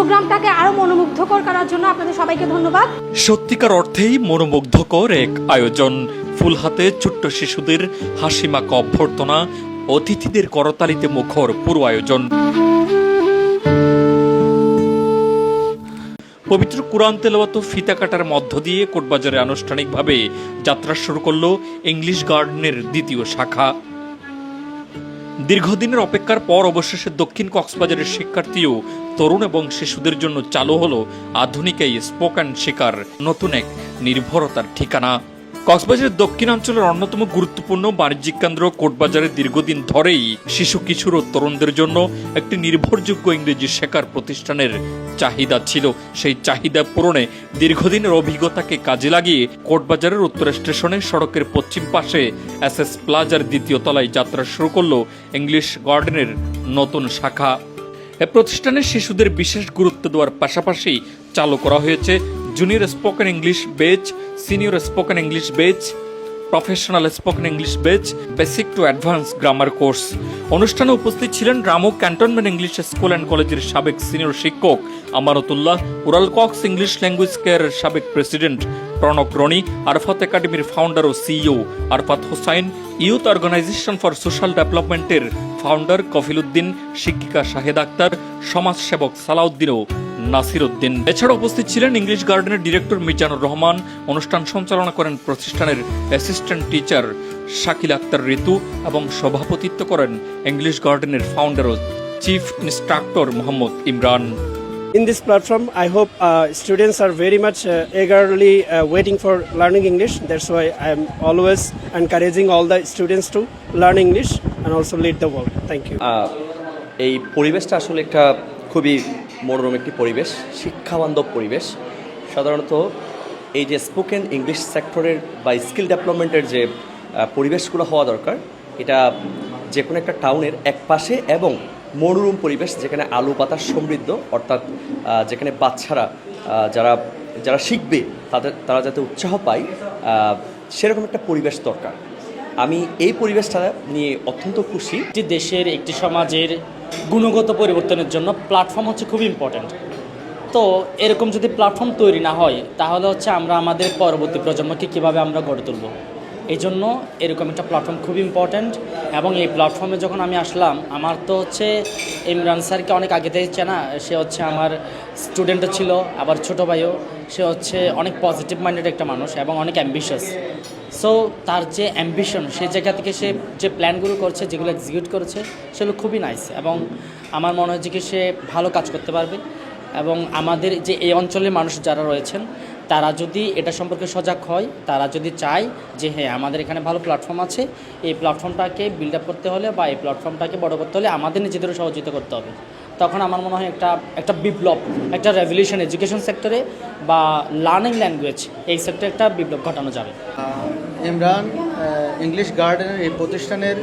প্রোগ্রামটাকে আরো মনোমুগ্ধকর করার জন্য আপনাদের সবাইকে ধন্যবাদ। সত্যিকার অর্থেই মনোমুগ্ধকর এক আয়োজন। ফুল হাতে ছোট্ট শিশুদের হাসিমাখা অভ্যর্থনা, অতিথিদের করতালিতে মুখর পুরো আয়োজন। পবিত্র কুরআন তেলাওয়াত ফিতা কাটার মধ্য দিয়ে কোটবাজারে আনুষ্ঠানিকভাবে যাত্রা শুরু করল ইংলিশ গার্ডেনের দ্বিতীয় শাখা। দীর্ঘদিনের অপেক্ষার পর অবশেষে দক্ষিণ কক্সবাজারের শিক্ষার্থী ও তরুণ এবং শিশুদের জন্য চালু হলো আধুনিক এই স্পোকেন শেখার নতুন এক নির্ভরতার ঠিকানা। কক্সবাজারের দক্ষিণাঞ্চলের অন্যতম গুরুত্বপূর্ণ বাণিজ্যিক কেন্দ্র কোটবাজারে দীর্ঘদিন ধরেই শিশু কিশোর ও তরুণদের জন্য একটি নির্ভরযোগ্য ইংরেজি শেখার প্রতিষ্ঠানের চাহিদা ছিল। সেই চাহিদা পূরণে দীর্ঘদিনের অভিজ্ঞতাকে কাজে লাগিয়ে কোটবাজারের উত্তর স্টেশনে সড়কের পশ্চিম পাশে এসএস প্লাজার দ্বিতীয় তলায় যাত্রা শুরু করলো ইংলিশ গার্ডেনের নতুন শাখা। এ প্রতিষ্ঠানে শিশুদের বিশেষ গুরুত্ব দেওয়ার পাশাপাশি চালু করা হয়েছে junior spoken English batch, senior spoken English batch, professional spoken English batch, basic to advance grammar course. অনুষ্ঠানে উপস্থিত ছিলেন Ramu cantonment English school and কলেজের সাবেক সিনিয়র শিক্ষক আমানতুল্লাহ, উরাল কক্স ইংলিশ ল্যাঙ্গুয়েজ কেয়ারের সাবেক প্রেসিডেন্ট প্রণক রনি, আরফাত একাডেমির ফাউন্ডার ও CEO Arfat Hossain, youth organization for social ডেভেলপমেন্টের ফাউন্ডার কফিল উদ্দিন, শিক্ষিকা শাহেদ আক্তার, সমাজসেবক সালাউদ্দিন ও নাসির উদ্দিন। এছাড়া উপস্থিত ছিলেন ইংলিশ গার্ডেনের ডিরেক্টর মিজানুর রহমান। অনুষ্ঠান সঞ্চালনা করেন প্রতিষ্ঠানের অ্যাসিস্ট্যান্ট টিচার শাকিল আক্তার ঋতু এবং সভাপতিত্ব করেন ইংলিশ গার্ডেনের ফাউন্ডার ও chief instructor Mohammad Imran. In this platform, I hope students are very much eagerly waiting for learning English. That's why I am always encouraging all the students to learn English and also lead the world. Thank you. এই পরিবেশটা আসলে একটা খুবই মনোরম একটি পরিবেশ, শিক্ষাবান্ধব পরিবেশ। সাধারণত এই যে স্পোকেন ইংলিশ সেক্টরের বা স্কিল ডেভেলপমেন্টের যে পরিবেশগুলো হওয়া দরকার, এটা যে কোনো একটা টাউনের এক পাশে এবং মনোরম পরিবেশ, যেখানে আলো বাতাস সমৃদ্ধ, অর্থাৎ যেখানে বাচ্চারা যারা শিখবে তারা যাতে উৎসাহ পায়, সেরকম একটা পরিবেশ দরকার। আমি এই পরিবেশটা নিয়ে অত্যন্ত খুশি। একটি দেশের, একটি সমাজের গুণগত পরিবর্তনের জন্য প্ল্যাটফর্ম হচ্ছে খুব ইম্পর্ট্যান্ট। তো এরকম যদি প্ল্যাটফর্ম তৈরি না হয়, তাহলে হচ্ছে আমরা আমাদের পরবর্তী প্রজন্মকে কীভাবে আমরা গড়ে তুলব। এই জন্য এরকম একটা প্ল্যাটফর্ম খুব ইম্পর্ট্যান্ট। এবং এই প্ল্যাটফর্মে যখন আমি আসলাম, আমার তো হচ্ছে ইমরান স্যারকে অনেক আগে থেকে চেনা। সে হচ্ছে আমার স্টুডেন্টও ছিল, আবার ছোটো ভাইও। সে হচ্ছে অনেক পজিটিভ মাইন্ডেড একটা মানুষ এবং অনেক অ্যাম্বিশাস। সো তার যে অ্যাম্বিশন, সেই জায়গা থেকে সে যে প্ল্যানগুলো করছে, যেগুলো এক্সিকিউট করেছে, সেগুলো খুবই নাইস। এবং আমার মনে হয় যে কি সে ভালো কাজ করতে পারবে। এবং আমাদের যে এই অঞ্চলের মানুষ যারা রয়েছেন, তারা যদি এটা সম্পর্কে সজাগ হয়, তারা যদি চায় যে হ্যাঁ আমাদের এখানে ভালো প্ল্যাটফর্ম আছে, এই প্ল্যাটফর্মটাকে বিল্ড আপ করতে হলে বা এই প্ল্যাটফর্মটাকে বড় করতে হলে আমাদের নিজেদেরও সহযোগিতা করতে হবে। তখন আমার মনে হয় একটা বিপ্লব, একটা রেভলিউশন এডুকেশন সেক্টরে বা লার্নিং ল্যাঙ্গুয়েজ এই সেক্টরে একটা বিপ্লব ঘটানো যাবে। ইমরান ইংলিশ গার্ডেনের এই প্রতিষ্ঠানের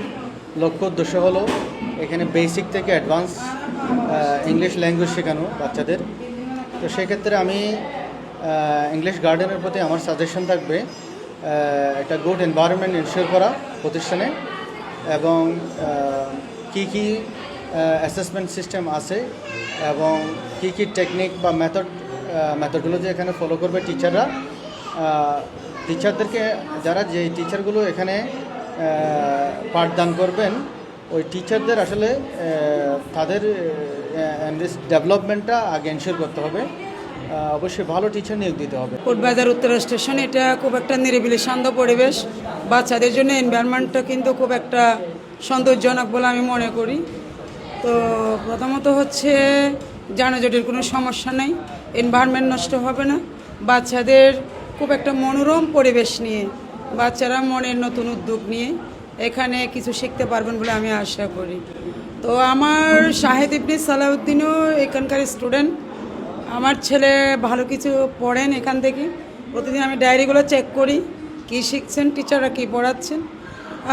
লক্ষ্য উদ্দেশ্য হলো এখানে বেসিক থেকে অ্যাডভান্স ইংলিশ ল্যাঙ্গুয়েজ শেখানো বাচ্চাদের। তো সেক্ষেত্রে আমি ইংলিশ গার্ডেনের প্রতি আমার সাজেশন থাকবে একটা গুড এনভায়রনমেন্ট এনশিওর করা প্রতিষ্ঠানে, এবং কি কি অ্যাসেসমেন্ট সিস্টেম আছে এবং কি কি টেকনিক বা মেথডগুলো এখানে ফলো করবে টিচাররা। টিচারদেরকে যারা যে টিচারগুলো এখানে পাঠদান করবেন, ওই টিচারদের আসলে তাদের ডেভেলপমেন্টটা আগে এনশিওর করতে হবে। অবশ্যই ভালো টিচার নিয়োগ দিতে হবে। কোটবাজার উত্তর স্টেশন এটা খুব একটা নিরিবিলি শান্ত পরিবেশ। বাচ্চাদের জন্য এনভায়রনমেন্টটা কিন্তু খুব একটা সন্তোষজনক বলে আমি মনে করি। তো প্রথমত হচ্ছে যানজটের কোনো সমস্যা নেই, এনভায়রনমেন্ট নষ্ট হবে না। বাচ্চাদের খুব একটা মনোরম পরিবেশ নিয়ে, বাচ্চারা মনের নতুন উদ্যোগ নিয়ে এখানে কিছু শিখতে পারবেন বলে আমি আশা করি। তো আমার শাহেদ ইবনে সালাউদ্দিনও এখানকার স্টুডেন্ট। আমার ছেলে ভালো কিছু পড়েন এখান থেকে। প্রতিদিন আমি ডায়েরিগুলো চেক করি, কী শিখছেন, টিচাররা কী পড়াচ্ছেন।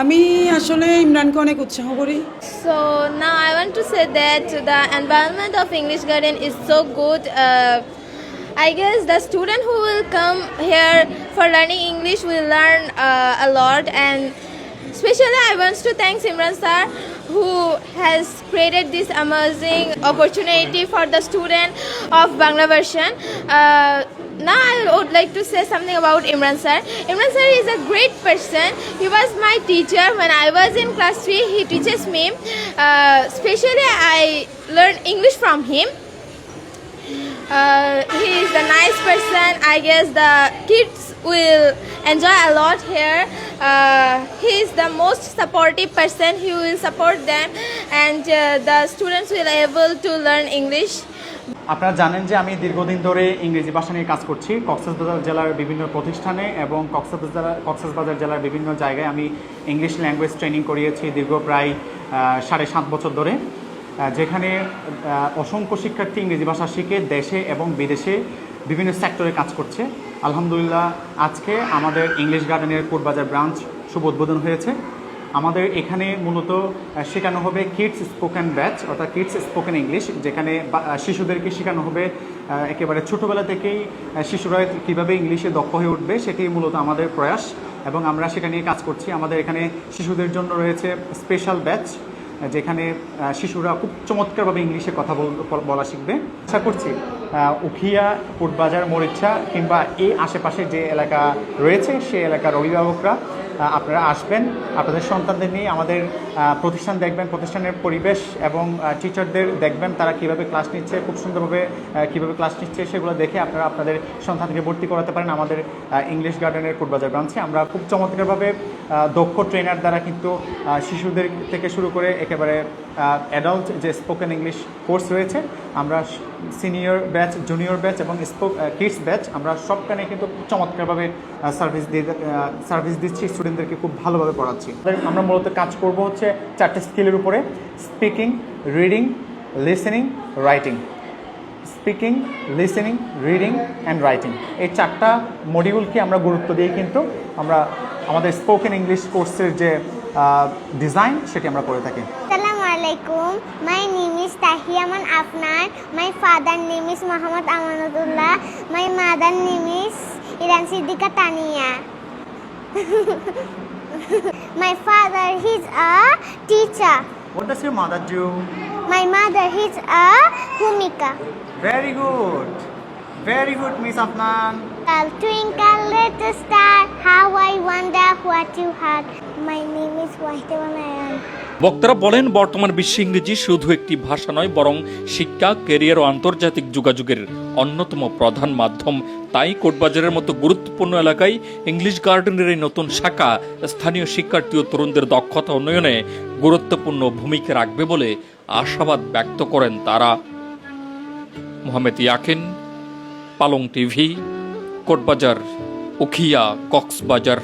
আমি আসলে ইমরানকে অনেক উৎসাহ করি। So now I want to say that the environment of English Garden is so good. I guess the student who will come here for learning English will learn a lot, and Especially I want to thank Simran sir who has created this amazing opportunity for the student of Bangla version. Now I would like to say something about Imran sir. Imran sir is a great person. He was my teacher when I was in class 3. He teaches me. Especially I learned English from him. He is a nice person. I guess the kids will enjoy a lot here. He is the most supportive person. He will support them and the students will able to learn English. আপনারা জানেন যে আমি দীর্ঘদিন ধরে ইংরেজি ভাষা নিয়ে কাজ করছি কক্সবাজার জেলার বিভিন্ন প্রতিষ্ঠানে এবং কক্সবাজার জেলার বিভিন্ন জায়গায় আমি ইংলিশ ল্যাঙ্গুয়েজ ট্রেনিং করিয়েছি দীর্ঘ প্রায় 7.5 বছর ধরে, যেখানে অসংখ্য শিক্ষার্থী ইংরেজি ভাষা শিখে দেশে এবং বিদেশে বিভিন্ন সেক্টরে কাজ করছে। আলহামদুলিল্লাহ আজকে আমাদের ইংলিশ গার্ডেনের কোটবাজার ব্রাঞ্চ শুভ উদ্বোধন হয়েছে। আমাদের এখানে মূলত শেখানো হবে কিডস স্পোকেন ব্যাচ অর্থাৎ কিডস স্পোকেন ইংলিশ, যেখানে শিশুদেরকে শেখানো হবে একেবারে ছোটোবেলা থেকেই শিশুরা কীভাবে ইংলিশে দক্ষ হয়ে উঠবে, সেটি মূলত আমাদের প্রয়াস এবং আমরা সেটা নিয়ে কাজ করছি। আমাদের এখানে শিশুদের জন্য রয়েছে স্পেশাল ব্যাচ, যেখানে শিশুরা খুব চমৎকারভাবে ইংলিশে কথা বলা শিখবে। আশা করছি উখিয়া, কোটবাজার, মরিচ্ছা কিংবা এই আশেপাশে যে এলাকা রয়েছে সেই এলাকার অভিভাবকরা আপনারা আসবেন, আপনাদের সন্তানদের নিয়ে আমাদের প্রতিষ্ঠান দেখবেন, প্রতিষ্ঠানের পরিবেশ এবং টিচারদের দেখবেন তারা কীভাবে ক্লাস নিচ্ছে, খুব সুন্দরভাবে কীভাবে ক্লাস নিচ্ছে সেগুলো দেখে আপনারা আপনাদের সন্তানকে ভর্তি করাতে পারেন আমাদের ইংলিশ গার্ডেনের কোটবাজার ব্রাঞ্চে। আমরা খুব চমৎকারভাবে দক্ষ ট্রেনার দ্বারা কিন্তু শিশুদের থেকে শুরু করে একেবারে অ্যাডাল্ট যে স্পোকেন ইংলিশ কোর্স রয়েছে, আমরা সিনিয়র ব্যাচ, জুনিয়র ব্যাচ এবং কিডস ব্যাচ আমরা সবখানে কিন্তু চমৎকারভাবে সার্ভিস দিচ্ছি, স্টুডেন্টদেরকে খুব ভালোভাবে পড়াচ্ছি। আমরা মূলত কাজ করব হচ্ছে 4টে স্কিলের উপরে: speaking, reading, listening, writing. Speaking, listening, reading and writing, এই 4টা মডিউলকে আমরা গুরুত্ব দিয়ে কিন্তু আমরা আমাদের স্পোকেন ইংলিশ কোর্সের যে ডিজাইন সেটি আমরা করে থাকি। Assalamu alaikum. My name is Tahiyaman Afnan. My father name is Muhammad Amanatullah. My mother name is Iran Siddiqa Tania. My father is a teacher. What does your mother do? My mother is a Bhumika. Very good. Very good, Miss Afnan. Twinkle little star, how I wonder what you had. My name is Wahidul Nayan. বক্তারা বলেন, বর্তমান বিশ্বে ইংরেজি শুধু একটি ভাষা নয়, বরং শিক্ষা, ক্যারিয়ার ও আন্তর্জাতিক যোগাযোগের অন্যতম প্রধান মাধ্যম। তাই কোটবাজারের মতো গুরুত্বপূর্ণ এলাকায় ইংলিশ গার্ডেনের এই নতুন শাখা স্থানীয় শিক্ষার্থী ও তরুণদের দক্ষতা উন্নয়নে গুরুত্বপূর্ণ ভূমিকা রাখবে বলে আশাবাদ ব্যক্ত করেন তারা। মোহাম্মদ ইয়াকিন, পালং টিভি, কোটবাজার, উখিয়া, কক্সবাজার।